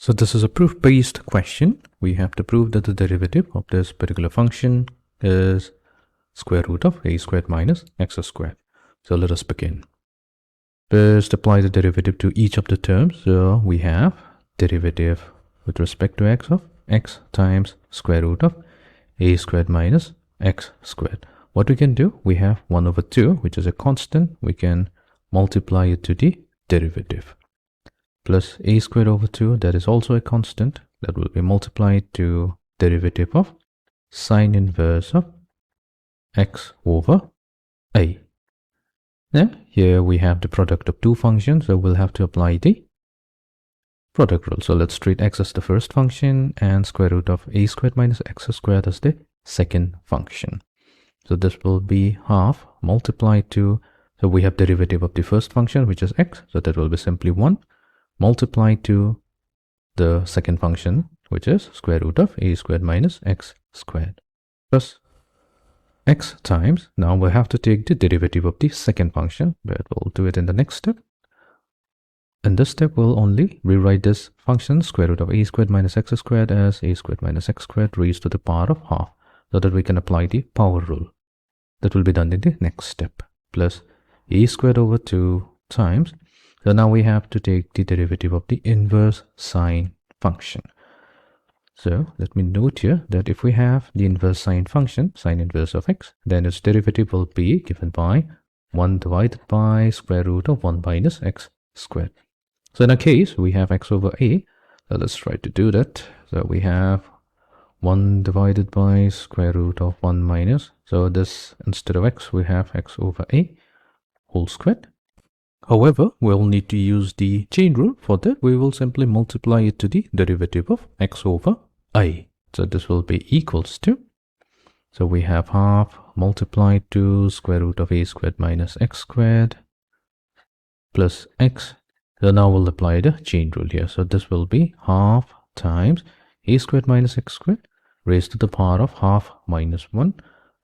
So this is a proof-based question. We have to prove that the derivative of this particular function is square root of a squared minus x squared. So let us begin. First, apply the derivative to each of the terms. So we have derivative with respect to x of x times square root of a squared minus x squared. What we can do, we have 1 over 2, which is a constant. We can multiply it to the derivative. Plus a squared over 2, that is also a constant, that will be multiplied to derivative of sine inverse of x over a. Now here we have the product of two functions, so we'll have to apply the product rule. So let's treat x as the first function and square root of a squared minus x squared as the second function. So this will be half multiplied to, so we have derivative of the first function, which is x, so that will be simply 1 multiplied to the second function, which is square root of a squared minus x squared, plus x times, now we'll have to take the derivative of the second function, but we'll do it in the next step. In this step, we'll only rewrite this function square root of a squared minus x squared as a squared minus x squared raised to the power of half, so that we can apply the power rule. That will be done in the next step, plus a squared over 2 times. So now we have to take the derivative of the inverse sine function. So let me note here that if we have the inverse sine function, sine inverse of x, then its derivative will be given by 1 divided by square root of 1 minus x squared. So in our case, we have x over a. So let's try to do that. So we have 1 divided by square root of 1 minus. So this, instead of x, we have x over a whole squared. However, we'll need to use the chain rule. For that, we will simply multiply it to the derivative of x over a. So this will be equals to, so we have half multiplied to square root of a squared minus x squared plus x. So now we'll apply the chain rule here. So this will be half times a squared minus x squared raised to the power of half minus 1.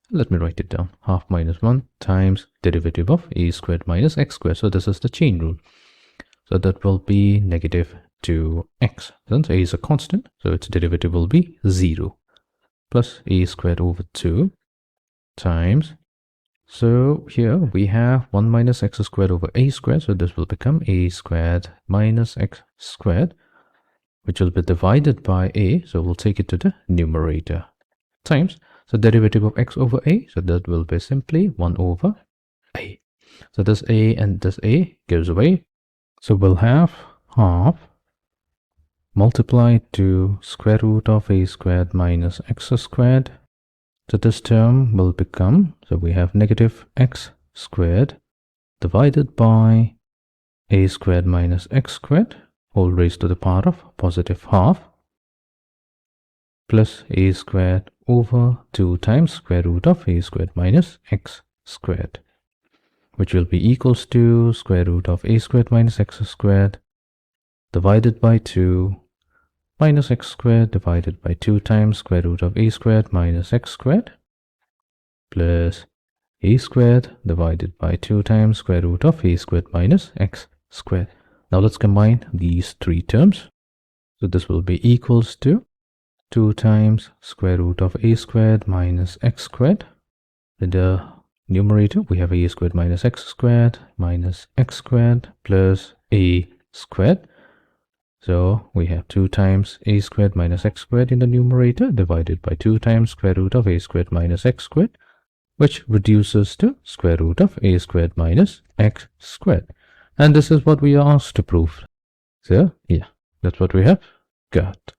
Let me write it down. Half minus 1 times derivative of a squared minus x squared. So this is the chain rule. So that will be negative 2x. Since a is a constant, so its derivative will be 0. Plus a squared over 2 times. So here we have 1 minus x squared over a squared. So this will become a squared minus x squared, which will be divided by a. So we'll take it to the numerator times. So derivative of x over a, so that will be simply 1 over a. So this a and this a goes away. So we'll have half multiplied to square root of a squared minus x squared. So this term will become, so we have negative x squared divided by a squared minus x squared, whole raised to the power of positive half, plus a squared over 2 times square root of a squared minus x squared, which will be equals to square root of a squared minus x squared divided by 2 minus x squared divided by 2 times square root of a squared minus x squared plus a squared divided by 2 times square root of a squared minus x squared. Now let's combine these three terms. So this will be equals to 2 times square root of a squared minus x squared. In the numerator, we have a squared minus x squared plus a squared. So we have 2 times a squared minus x squared in the numerator divided by 2 times square root of a squared minus x squared, which reduces to square root of a squared minus x squared. And this is what we are asked to prove. So yeah, that's what we have got.